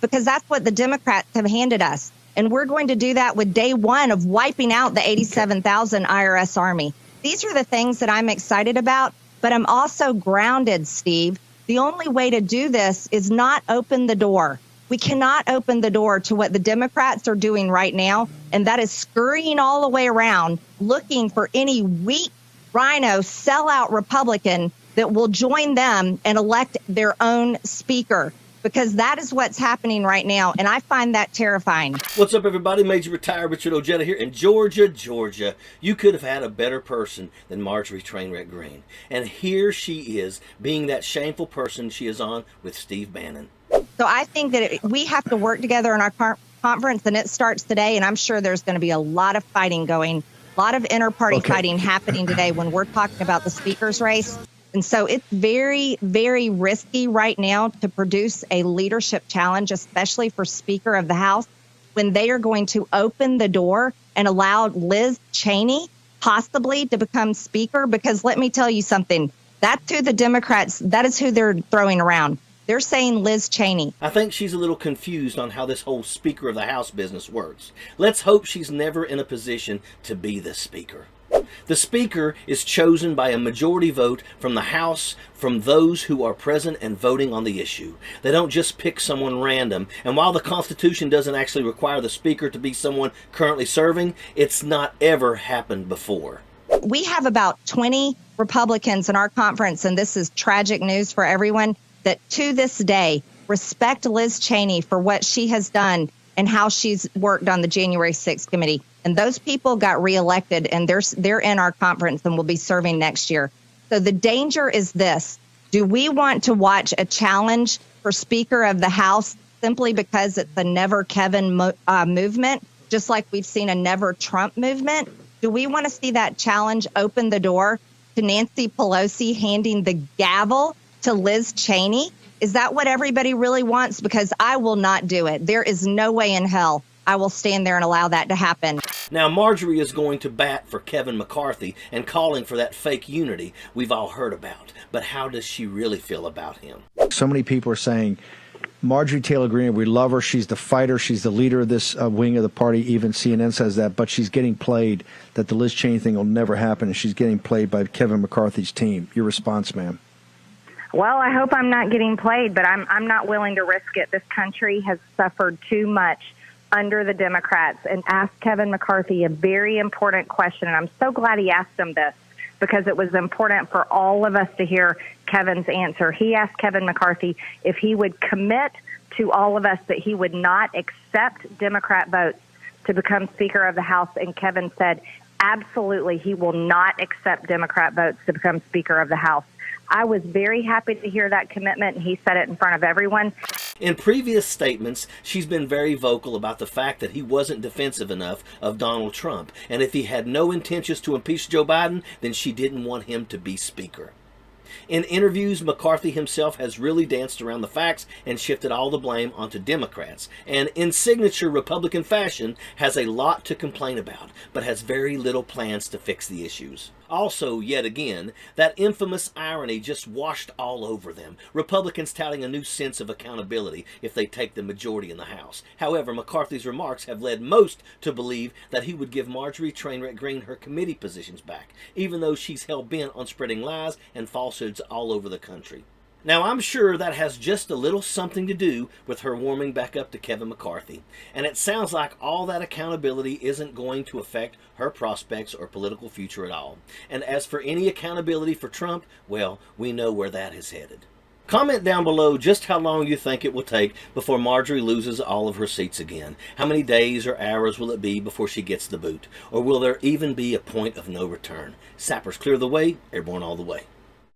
because that's what the Democrats have handed us. And we're going to do that with day one of wiping out the 87,000 IRS army. These are the things that I'm excited about, but I'm also grounded, Steve. The only way to do this is not open the door. We cannot open the door to what the Democrats are doing right now, and that is scurrying all the way around, looking for any weak RINO sellout Republican that will join them and elect their own speaker, because that is what's happening right now, and I find that terrifying. What's up, everybody? Major Retired Richard Ojeda here in Georgia, Georgia. You could have had a better person than Marjorie Trainwreck Greene. And here she is, being that shameful person she is on with Steve Bannon. So I think that we have to work together in our conference, and it starts today, and I'm sure there's going to be a lot of fighting going, a lot of inter-party fighting happening today when we're talking about the speaker's race. And so it's very, very risky right now to produce a leadership challenge, especially for Speaker of the House, when they are going to open the door and allow Liz Cheney possibly to become Speaker. Because let me tell you something, that's who the Democrats, that is who they're throwing around. They're saying Liz Cheney. I think she's a little confused on how this whole Speaker of the House business works. Let's hope she's never in a position to be the Speaker. The Speaker is chosen by a majority vote from the House, from those who are present and voting on the issue. They don't just pick someone random, and while the Constitution doesn't actually require the Speaker to be someone currently serving, it's not ever happened before. We have about 20 Republicans in our conference, and this is tragic news for everyone, that to this day respect Liz Cheney for what she has done and how she's worked on the January 6th committee. And those people got reelected, and they're in our conference and will be serving next year. So the danger is this. Do we want to watch a challenge for Speaker of the House simply because it's a Never Kevin movement, just like we've seen a Never Trump movement? Do we want to see that challenge open the door to Nancy Pelosi handing the gavel to Liz Cheney? Is that what everybody really wants? Because I will not do it. There is no way in hell I will stand there and allow that to happen. Now, Marjorie is going to bat for Kevin McCarthy and calling for that fake unity we've all heard about. But how does she really feel about him? So many people are saying, Marjorie Taylor Greene, we love her. She's the fighter. She's the leader of this wing of the party. Even CNN says that. But she's getting played, that the Liz Cheney thing will never happen. And she's getting played by Kevin McCarthy's team. Your response, ma'am? Well, I hope I'm not getting played, but I'm not willing to risk it. This country has suffered too much under the Democrats, and asked Kevin McCarthy a very important question. And I'm so glad he asked him this, because it was important for all of us to hear Kevin's answer. He asked Kevin McCarthy if he would commit to all of us that he would not accept Democrat votes to become Speaker of the House. And Kevin said, absolutely, he will not accept Democrat votes to become Speaker of the House. I was very happy to hear that commitment, and he said it in front of everyone. In previous statements, she's been very vocal about the fact that he wasn't defensive enough of Donald Trump, and if he had no intentions to impeach Joe Biden, then she didn't want him to be Speaker. In interviews, McCarthy himself has really danced around the facts and shifted all the blame onto Democrats, and in signature Republican fashion has a lot to complain about, but has very little plans to fix the issues. Also, yet again, that infamous irony just washed all over them. Republicans touting a new sense of accountability if they take the majority in the House. However, McCarthy's remarks have led most to believe that he would give Marjorie Trainwreck Greene her committee positions back, even though she's hell-bent on spreading lies and falsehoods all over the country. Now, I'm sure that has just a little something to do with her warming back up to Kevin McCarthy. And it sounds like all that accountability isn't going to affect her prospects or political future at all. And as for any accountability for Trump, well, we know where that is headed. Comment down below just how long you think it will take before Marjorie loses all of her seats again. How many days or hours will it be before she gets the boot? Or will there even be a point of no return? Sappers clear the way, airborne all the way.